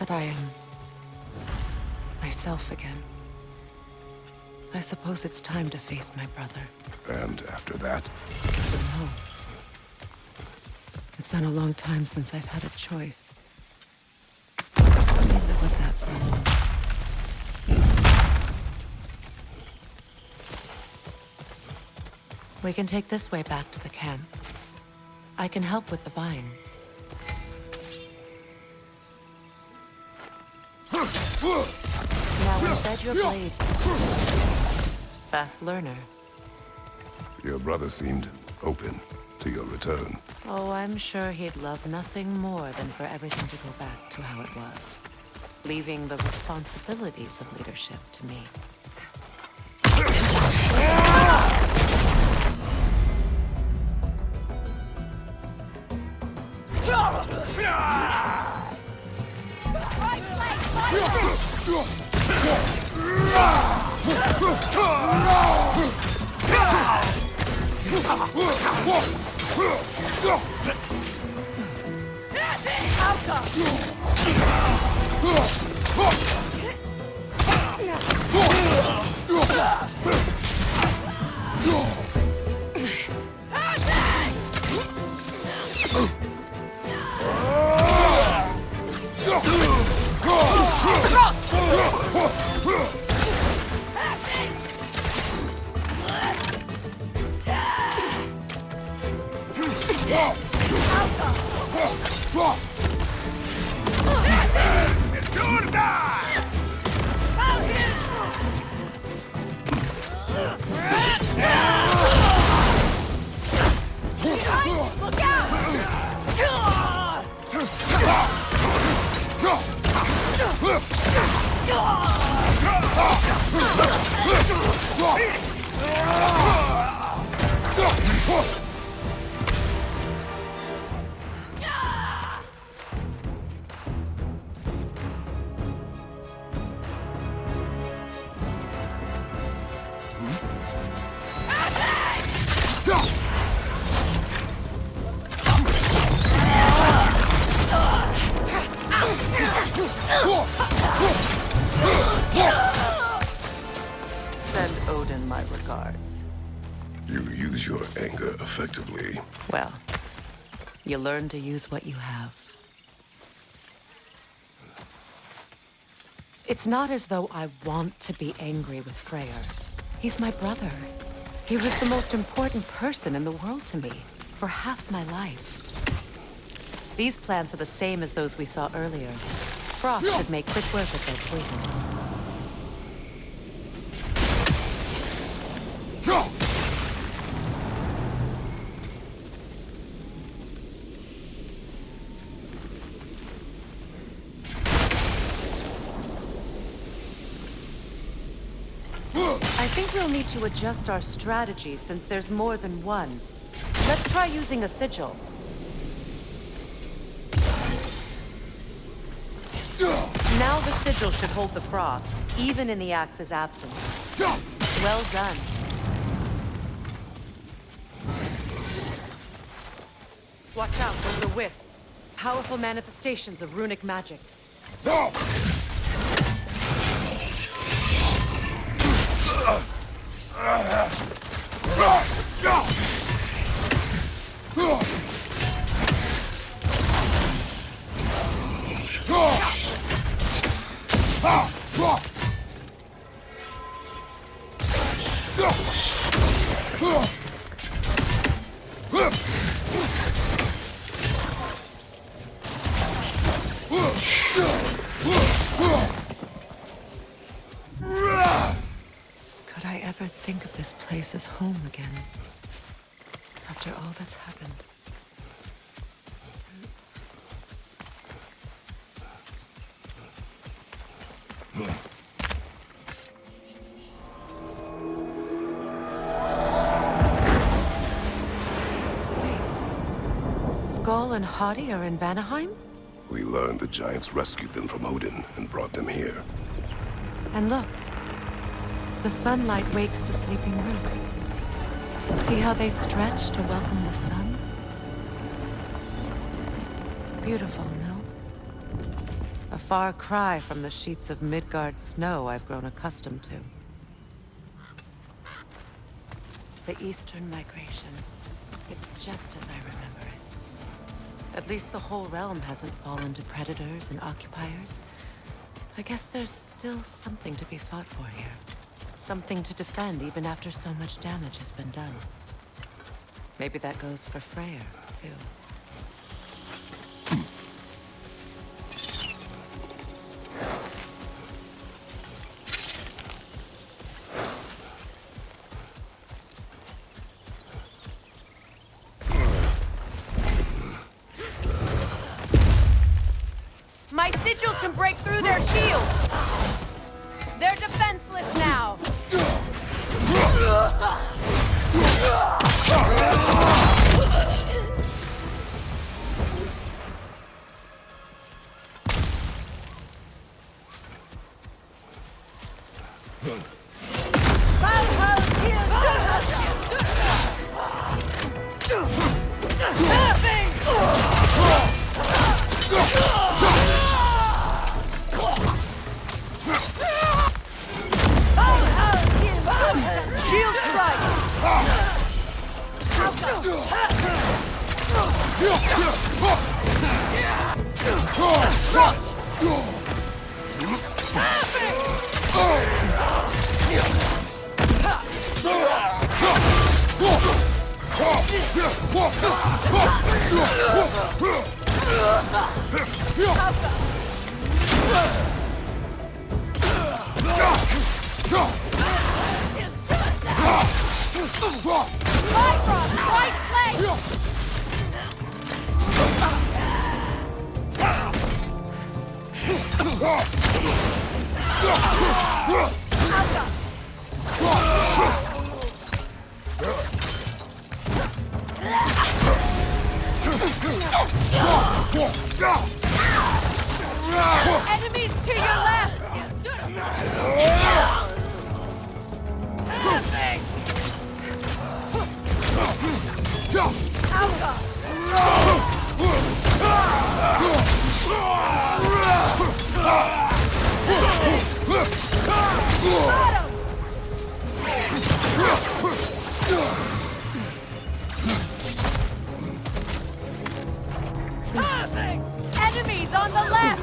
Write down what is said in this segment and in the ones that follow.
that I am myself again. I suppose it's time to face my brother. And after that? No. It's been a long time since I've had a choice. Let me live with that for a moment. We can take this way back to the camp. I can help with the vines. Now embed your blades. Fast learner. Your brother seemed open to your return. Oh, I'm sure he'd love nothing more than for everything to go back to how it was, leaving the responsibilities of leadership to me. Send Odin my regards. You use your anger effectively. Well, you learn to use what you have. It's not as though I want to be angry with Freyr. He's my brother. He was the most important person in the world to me for half my life. These plants are the same as those we saw earlier. Frost should make quick work of their poison. I think we'll need to adjust our strategy since there's more than one. Let's try using a sigil. Now the sigil should hold the frost, even in the axe's absence. Well done. Watch out, those are wisps. Powerful manifestations of runic magic. Could I ever think of this place as home again? After all that's happened. Wait. Skull and Hati are in Vanaheim? We learned the giants rescued them from Odin and brought them here. And look. The sunlight wakes the sleeping roots. See how they stretch to welcome the sun? Beautiful, no? A far cry from the sheets of Midgard snow I've grown accustomed to. The Eastern Migration. It's just as I remember it. At least the whole realm hasn't fallen to predators and occupiers. I guess there's still something to be fought for here. Something to defend even after so much damage has been done. Maybe that goes for Freyr, too. My sigils can break through their shields! They're defenseless now! Shield strike! Right flank! Enemies to your left! Enemies on the left!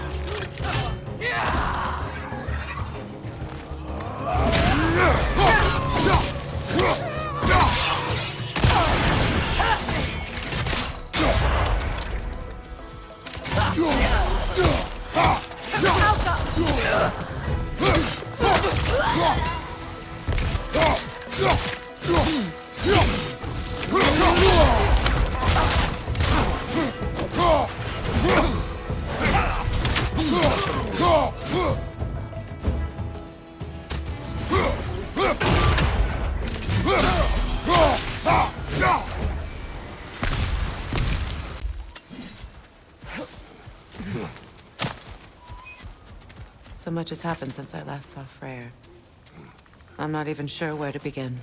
So much has happened since I last saw Freyr. I'm not even sure where to begin.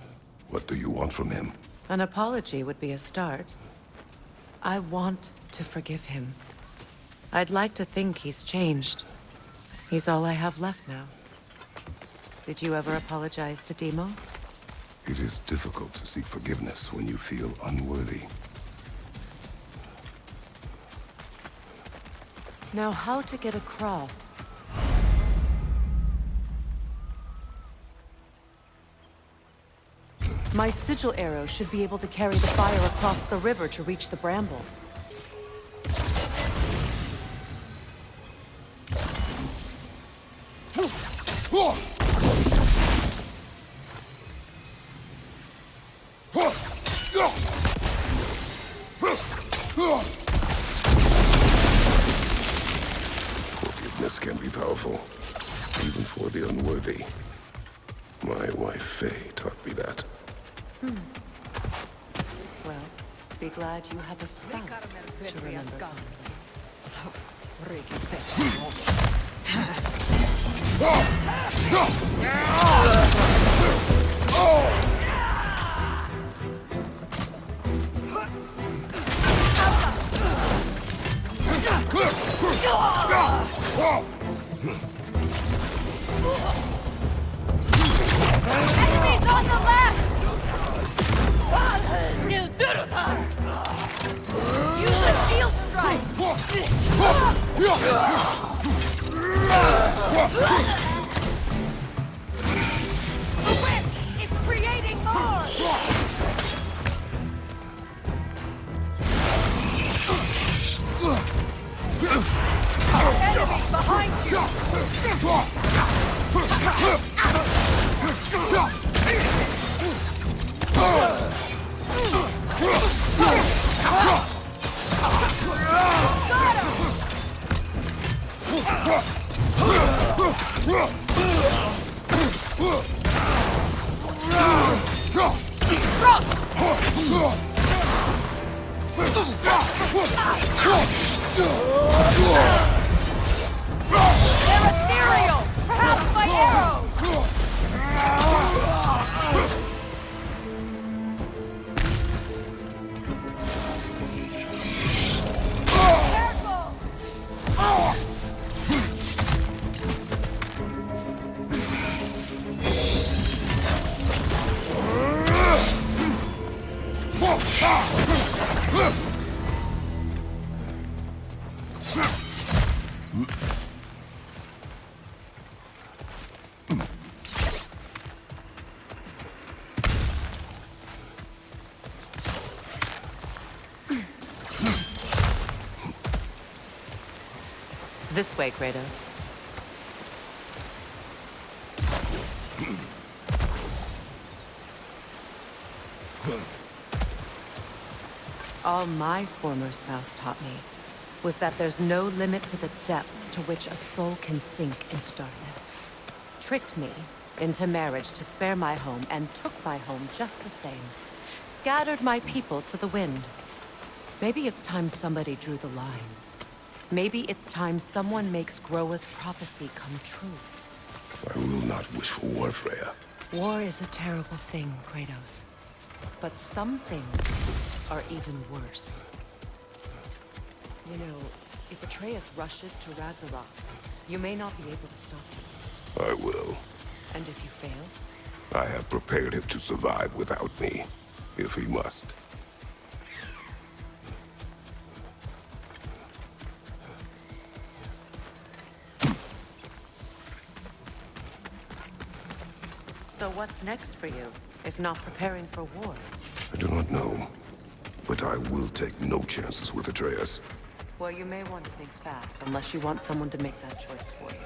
What do you want from him? An apology would be a start. I want to forgive him. I'd like to think he's changed. He's all I have left now. Did you ever apologize to Deimos? It is difficult to seek forgiveness when you feel unworthy. Now, how to get across? My sigil arrow should be able to carry the fire across the river to reach the bramble. Forgiveness can be powerful, even for the unworthy. My wife, Faye, taught me that. Well, be glad you have a spouse to remember. Enemies on the left! Use a shield strike! The whip is creating more! Enemy behind you! They're ethereal! Perhaps my arrows! Careful! This way, Kratos. All my former spouse taught me was that there's no limit to the depths to which a soul can sink into darkness. Tricked me into marriage to spare my home and took my home just the same. Scattered my people to the wind. Maybe it's time somebody drew the line. Maybe it's time someone makes Groa's prophecy come true. I will not wish for war, Freya. War is a terrible thing, Kratos. But some things are even worse. You know, if Atreus rushes to Ragnarok, you may not be able to stop him. I will. And if you fail? I have prepared him to survive without me, if he must. So what's next for you, if not preparing for war? I do not know, but I will take no chances with Atreus. Well, you may want to think fast, unless you want someone to make that choice for you.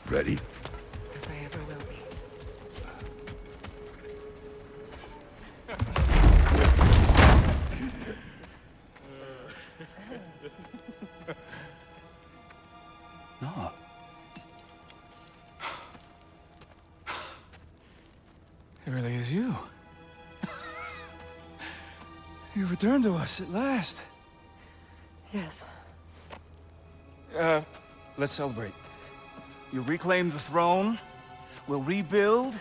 Ready? As I ever will be. No. It really is you. You returned to us at last. Yes. Let's celebrate. You reclaim the throne. We'll rebuild.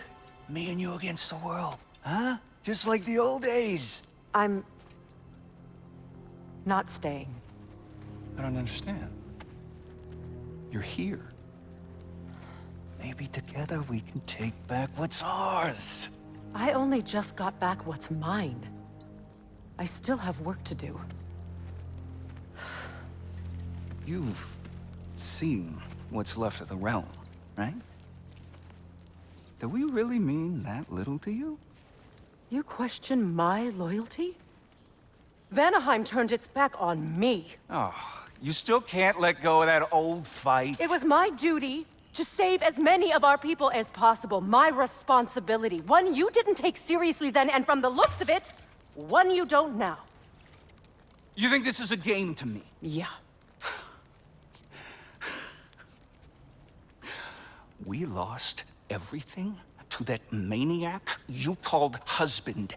Me and you against the world. Huh? Just like the old days. I'm... not staying. I don't understand. You're here. Maybe together we can take back what's ours. I only just got back what's mine. I still have work to do. You've seen what's left of the realm, right? Do we really mean that little to you? You question my loyalty? Vanaheim turned its back on me. Oh, you still can't let go of that old fight? It was my duty to save as many of our people as possible. My responsibility. One you didn't take seriously then, and from the looks of it, one you don't now. You think this is a game to me? Yeah. We lost everything to that maniac you called husband.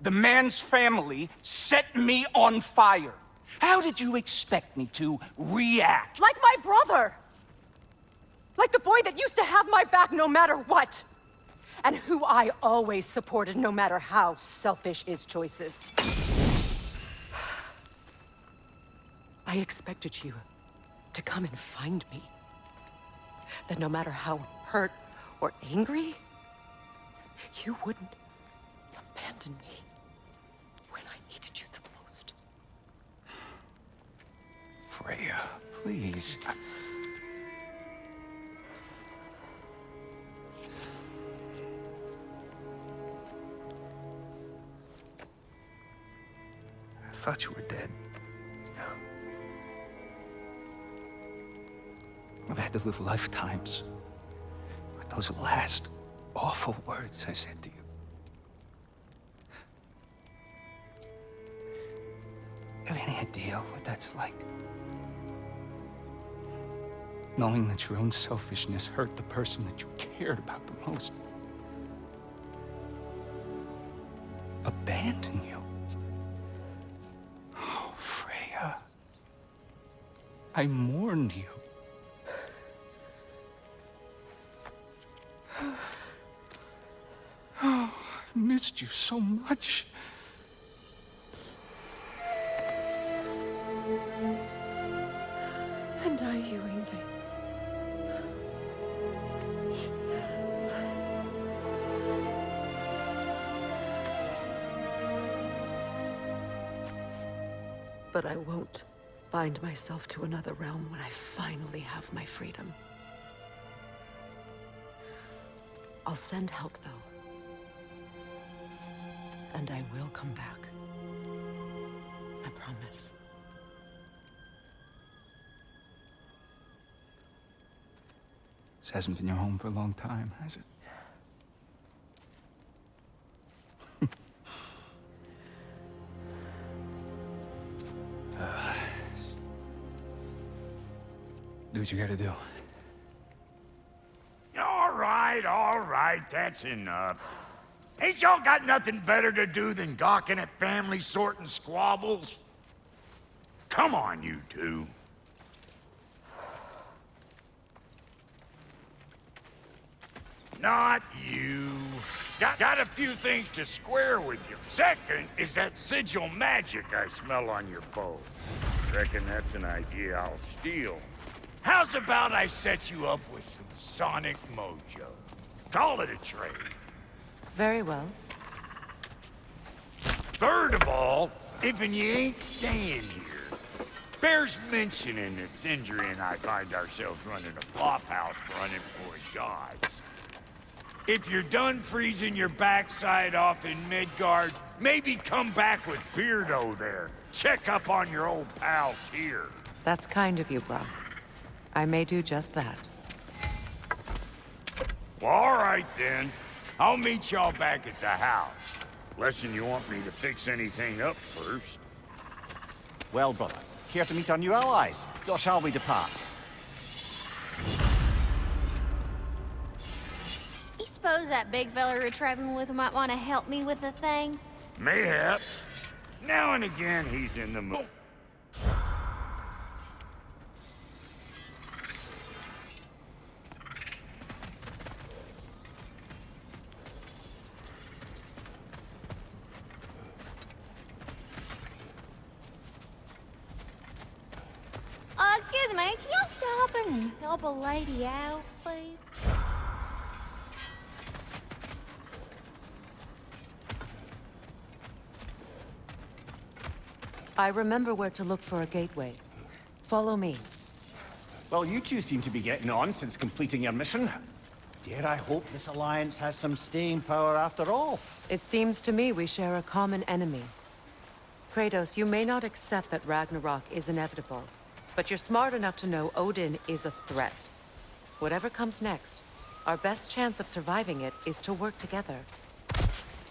The man's family set me on fire. How did you expect me to react? Like my brother! Like the boy that used to have my back no matter what! And who I always supported no matter how selfish his choices. I expected you to come and find me. That no matter how hurt or angry, you wouldn't abandon me when I needed you the most. Freya, please. I thought you were dead. I've had to live lifetimes with those last awful words I said to you. Have any idea what that's like? Knowing that your own selfishness hurt the person that you cared about the most. Abandon you. Oh, Freya. I mourned you. Oh, I've missed you so much. And are you, Yngvi? But I won't bind myself to another realm when I finally have my freedom. I'll send help, though. And I will come back. I promise. This hasn't been your home for a long time, has it? Do what you gotta do. All right, that's enough. Ain't y'all got nothing better to do than gawking at family sorting squabbles? Come on, you two. Not you. Got a few things to square with you. Second is that sigil magic I smell on your bow. Reckon that's an idea I'll steal. How's about I set you up with some sonic mojo? Call it a trade. Very well. Third of all, if you ain't staying here, bears mentioning that Sindri and I find ourselves running a flop house for unemployed gods. If you're done freezing your backside off in Midgard, maybe come back with Beardo there. Check up on your old pal Tyr. That's kind of you, Bro. I may do just that. Well, all right then. I'll meet y'all back at the house. Lesson you want me to fix anything up first. Well, brother, care to meet our new allies? Or shall we depart? You suppose that big fella you're traveling with might want to help me with the thing? Mayhaps. Now and again, he's in the mood. Excuse me, can y'all stop and help a lady out, please? I remember where to look for a gateway. Follow me. Well, you two seem to be getting on since completing your mission. Dare I hope this alliance has some staying power after all? It seems to me we share a common enemy. Kratos, you may not accept that Ragnarok is inevitable, but you're smart enough to know Odin is a threat. Whatever comes next, our best chance of surviving it is to work together.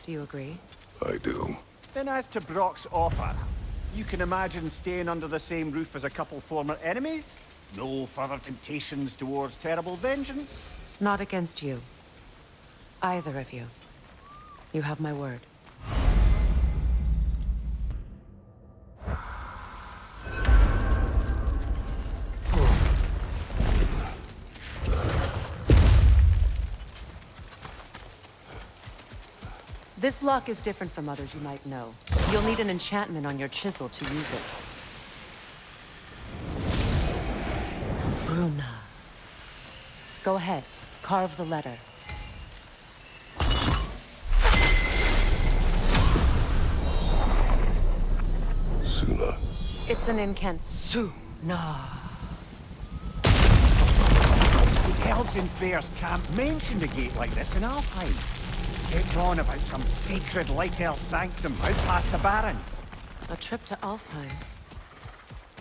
Do you agree? I do. Then as to Brock's offer, you can imagine staying under the same roof as a couple former enemies? No further temptations towards terrible vengeance? Not against you. Either of you. You have my word. This lock is different from others you might know. You'll need an enchantment on your chisel to use it. Suna. Go ahead, carve the letter. Suna. It's an incant. Suna. The elves in Freyr's camp mentioned a gate like this in Alfheim. Kept on about some sacred light elf sanctum out past the Barrens. A trip to Alfheim.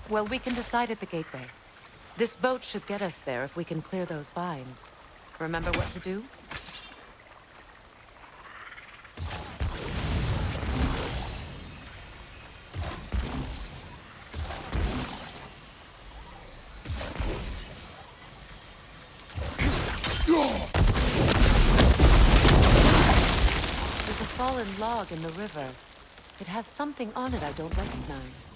Well, we can decide at the gateway. This boat should get us there if we can clear those vines. Remember what to do? There's a fallen log in the river. It has something on it I don't recognize.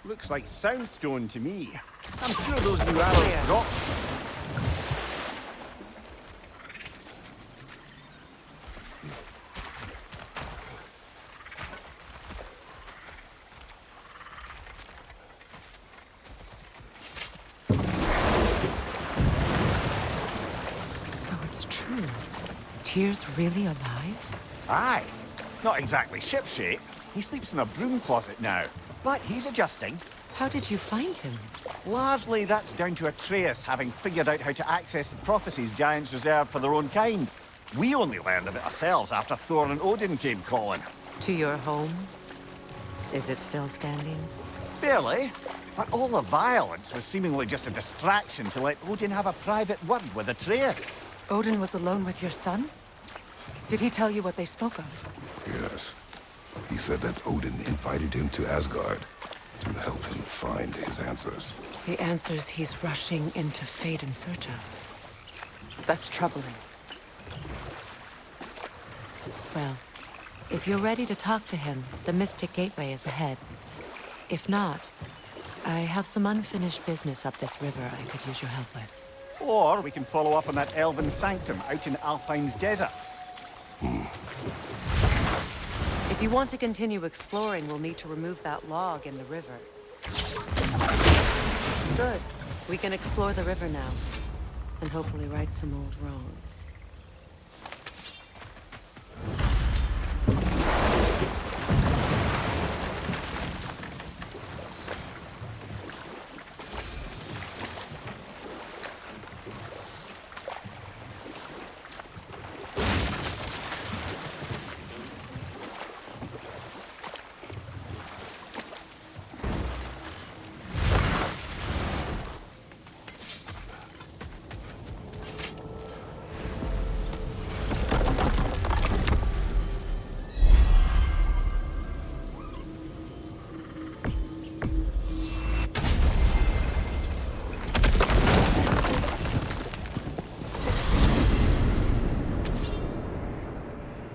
Looks like soundstone to me. I'm sure those new arrows drop. So it's true. Tyr's really alive? Aye. Not exactly shipshape. He sleeps in a broom closet now. But he's adjusting. How did you find him? Largely, that's down to Atreus having figured out how to access the prophecies giants reserved for their own kind. We only learned of it ourselves after Thor and Odin came calling. To your home? Is it still standing? Barely. But all the violence was seemingly just a distraction to let Odin have a private word with Atreus. Odin was alone with your son? Did he tell you what they spoke of? Yes. He said that Odin invited him to Asgard to help him find his answers. The answers he's rushing into fate in search of. That's troubling. Well, if you're ready to talk to him, the Mystic Gateway is ahead. If not, I have some unfinished business up this river I could use your help with. Or we can follow up on that elven sanctum out in Alfheim's desert. If you want to continue exploring, we'll need to remove that log in the river. Good. We can explore the river now, and hopefully right some old wrongs.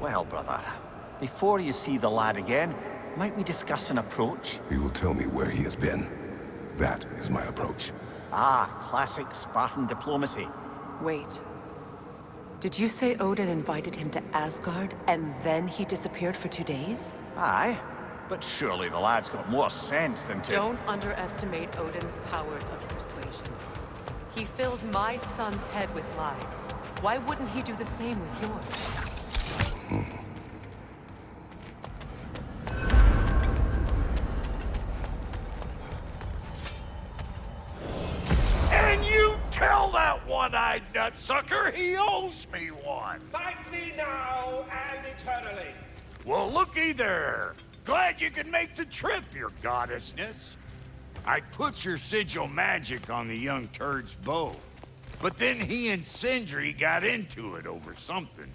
Well, brother, before you see the lad again, might we discuss an approach? He will tell me where he has been. That is my approach. Ah, classic Spartan diplomacy. Wait. Did you say Odin invited him to Asgard, and then he disappeared for 2 days? Aye, but surely the lad's got more sense than to... Don't underestimate Odin's powers of persuasion. He filled my son's head with lies. Why wouldn't he do the same with yours? And you tell that one-eyed nutsucker he owes me one. Thank me now and eternally. Well, looky there. Glad you could make the trip, your goddessness. I put your sigil magic on the young turd's bow. But then he and Sindri got into it over something.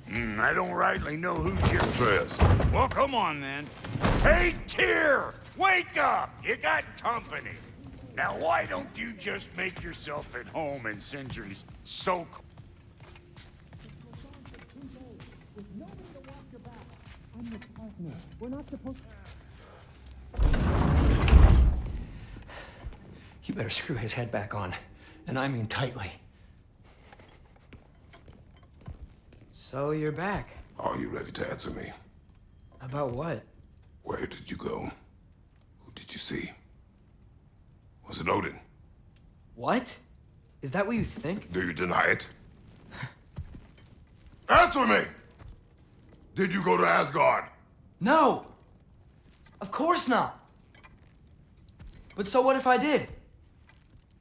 I don't rightly know who's your... Atreus. Well, come on, then. Hey, Tyr! Wake up! You got company. Now, why don't you just make yourself at home in Sindri's so... You better screw his head back on, and I mean tightly. So you're back. Are you ready to answer me? About what? Where did you go? Who did you see? Was it Odin? What? Is that what you think? Do you deny it? Answer me! Did you go to Asgard? No! Of course not! But so what if I did?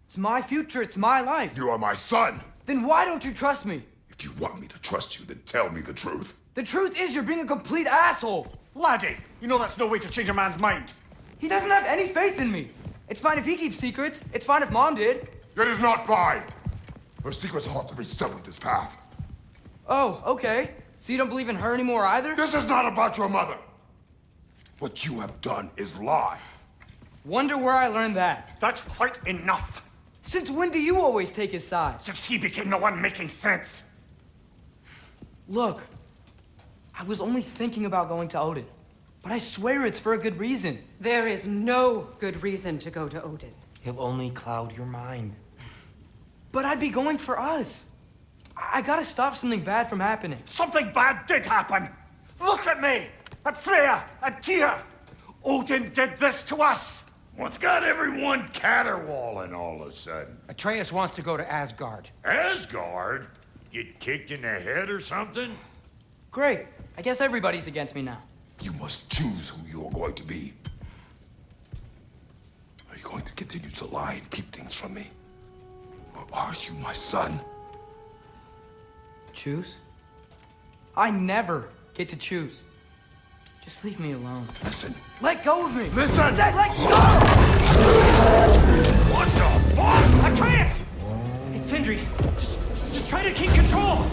It's my future, it's my life. You are my son! Then why don't you trust me? If you want me to trust you, then tell me the truth. The truth is you're being a complete asshole! Laddie, you know that's no way to change a man's mind. He doesn't have any faith in me. It's fine if he keeps secrets. It's fine if Mom did. It is not fine! Her secrets ought to be stuck with this path. Oh, okay. So you don't believe in her anymore either? This is not about your mother! What you have done is lie. Wonder where I learned that. That's quite enough. Since when do you always take his side? Since he became the one making sense. Look, I was only thinking about going to Odin. But I swear it's for a good reason. There is no good reason to go to Odin. He'll only cloud your mind. But I'd be going for us. I gotta stop something bad from happening. Something bad did happen. Look at me, at Freya, at Tyr. Odin did this to us. What's got everyone caterwauling all of a sudden? Atreus wants to go to Asgard. Asgard? Get kicked in the head or something? Great. I guess everybody's against me now. You must choose who you are going to be. Are you going to continue to lie and keep things from me? Or are you my son? Choose? I never get to choose. Just leave me alone. Listen. Let go of me! Listen! I said let go! What the fuck? Atreus! It's Sindri. Just try to keep control!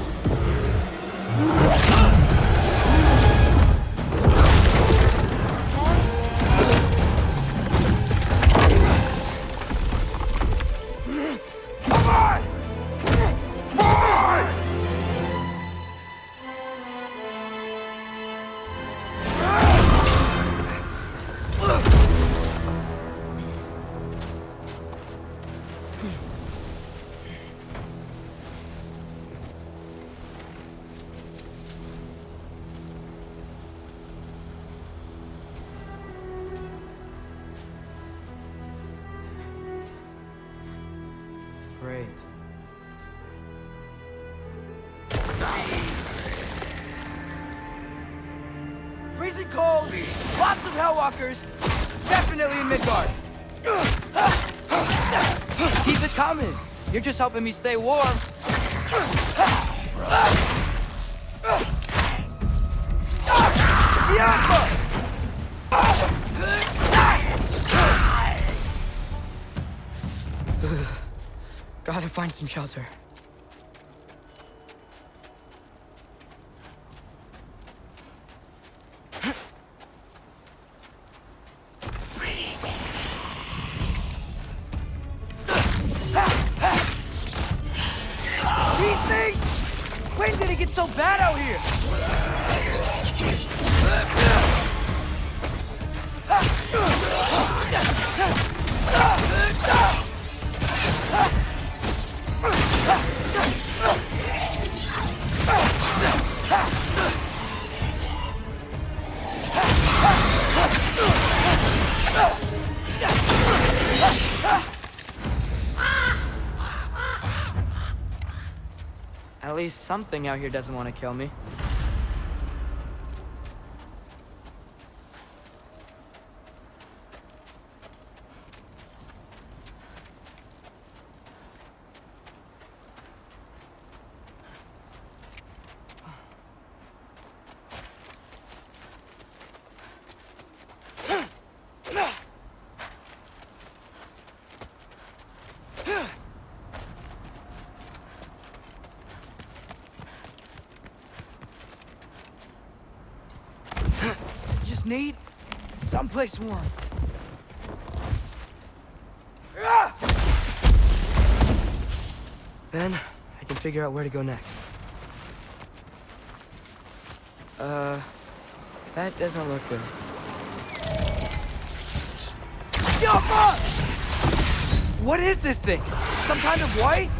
Come on! Why? Great. Freezing cold, lots of Hellwalkers, definitely in Midgard. Keep it coming. You're just helping me stay warm. Gotta find some shelter. These things! When did it get so bad out here? At least something out here doesn't want to kill me. Just need someplace warm. Then I can figure out where to go next. That doesn't look good. What is this thing? Some kind of white?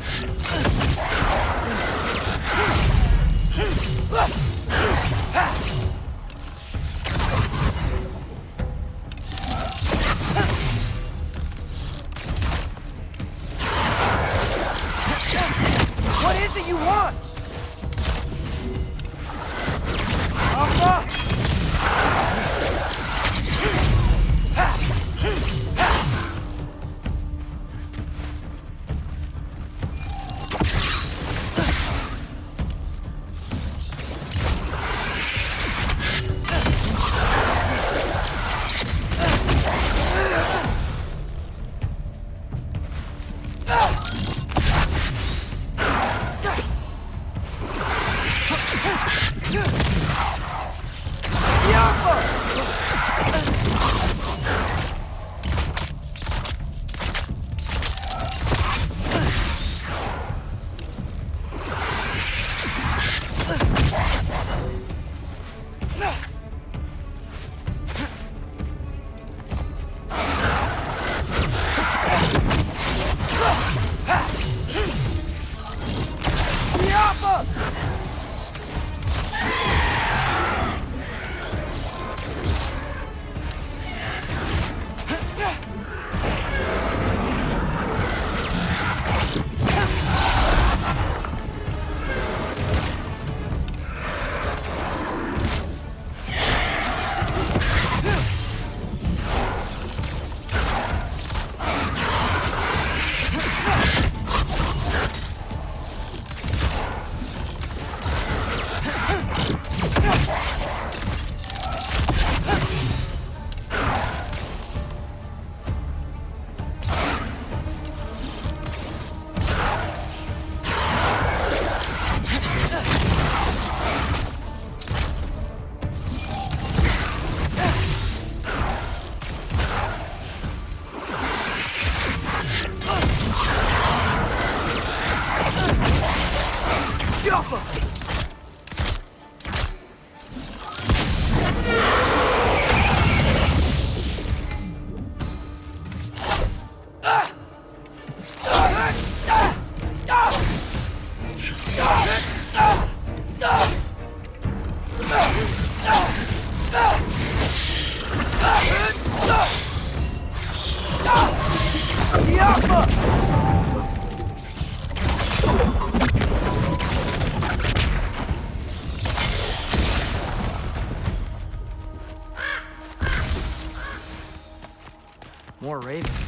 More ravens.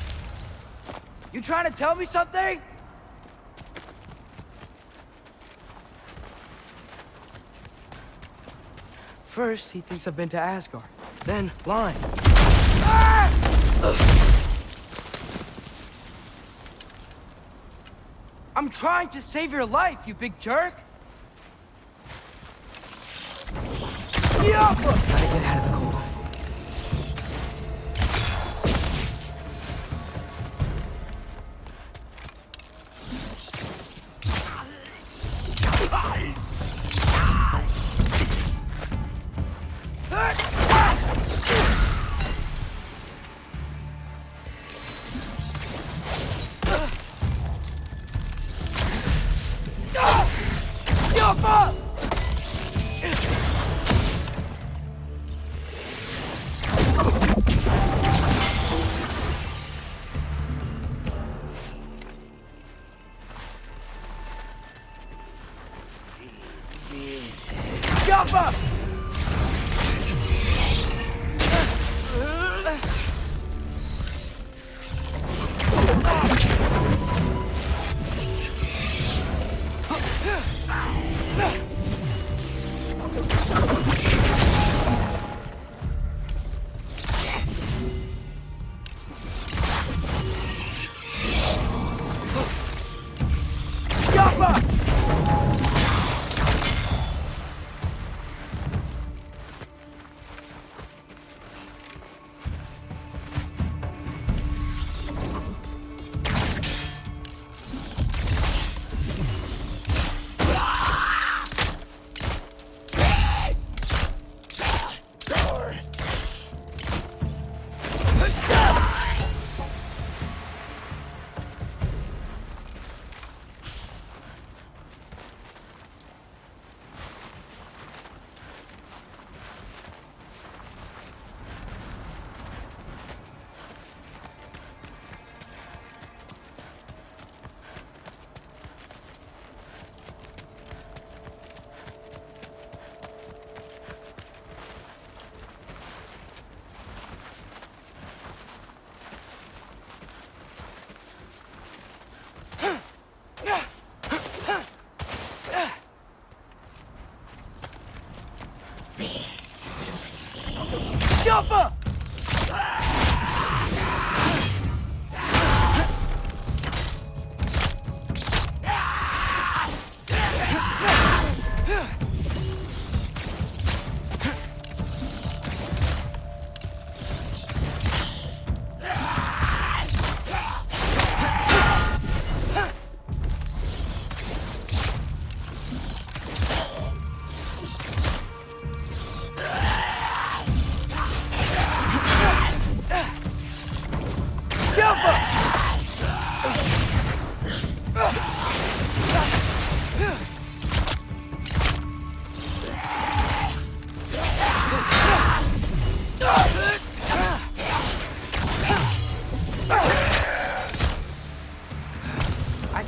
You trying to tell me something? First, he thinks I've been to Asgard. Then, lying. Ah! I'm trying to save your life, you big jerk! Gotta get out of the cold.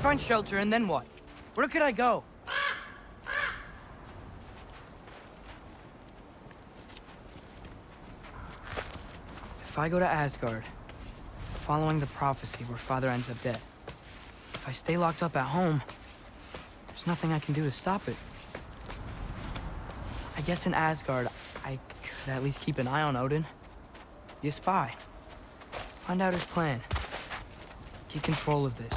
Find shelter, and then what? Where could I go? If I go to Asgard, following the prophecy where Father ends up dead, if I stay locked up at home, there's nothing I can do to stop it. I guess in Asgard, I could at least keep an eye on Odin. Be a spy. Find out his plan. Get control of this.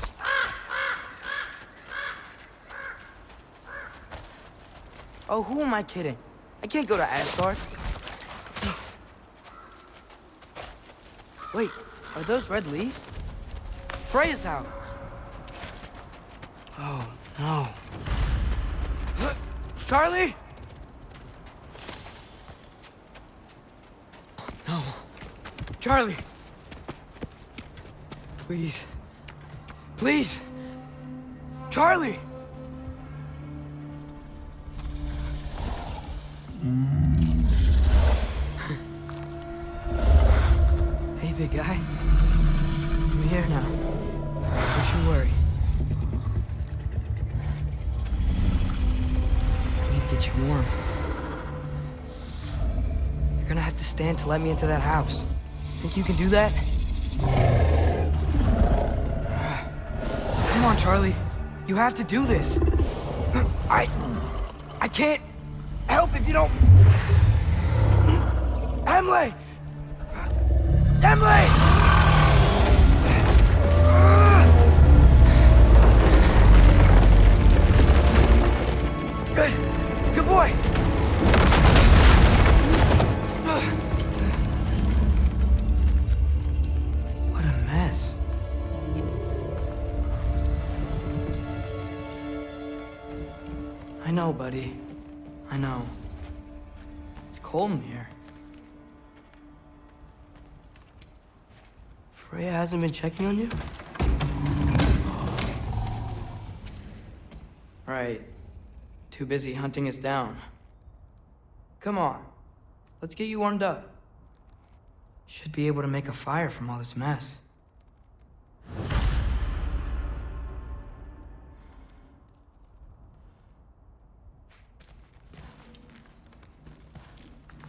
Oh, who am I kidding? I can't go to Asgard. Wait, are those red leaves? Freya's house! Oh, no. Charlie! No. Charlie! Please. Please! Charlie! Hey, big guy. I'm here now. Don't you worry. I need to get you warm. You're gonna have to stand to let me into that house. Think you can do that? Come on, Charlie. You have to do this. I can't help if you don't... Emily! Emily! Good boy! What a mess. I know, buddy. I know. It's cold in here. Freya hasn't been checking on you? Right. Too busy hunting us down. Come on. Let's get you warmed up. Should be able to make a fire from all this mess.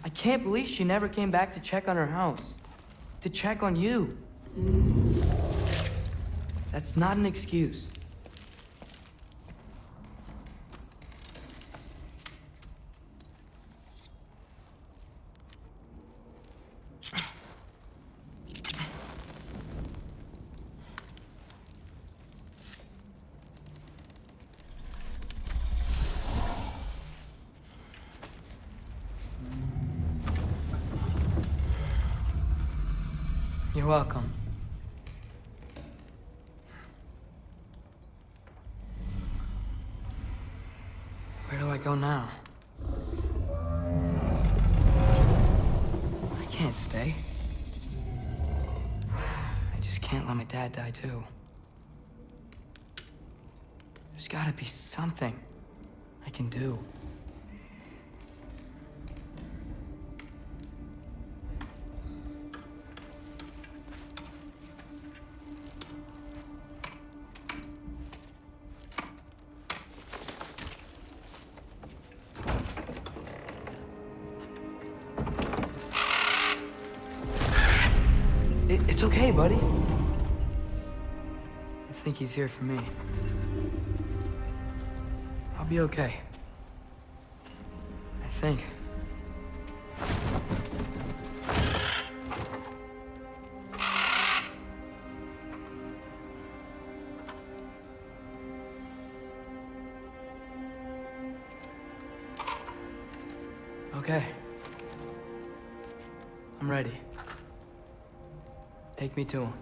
I can't believe she never came back to check on her house. To check on you. That's not an excuse. You're welcome. Where do I go now? I can't stay. I just can't let my dad die too. There's gotta be something I can do. It's okay, buddy. I think he's here for me. I'll be okay. I think. Okay. I'm ready. Take me to him.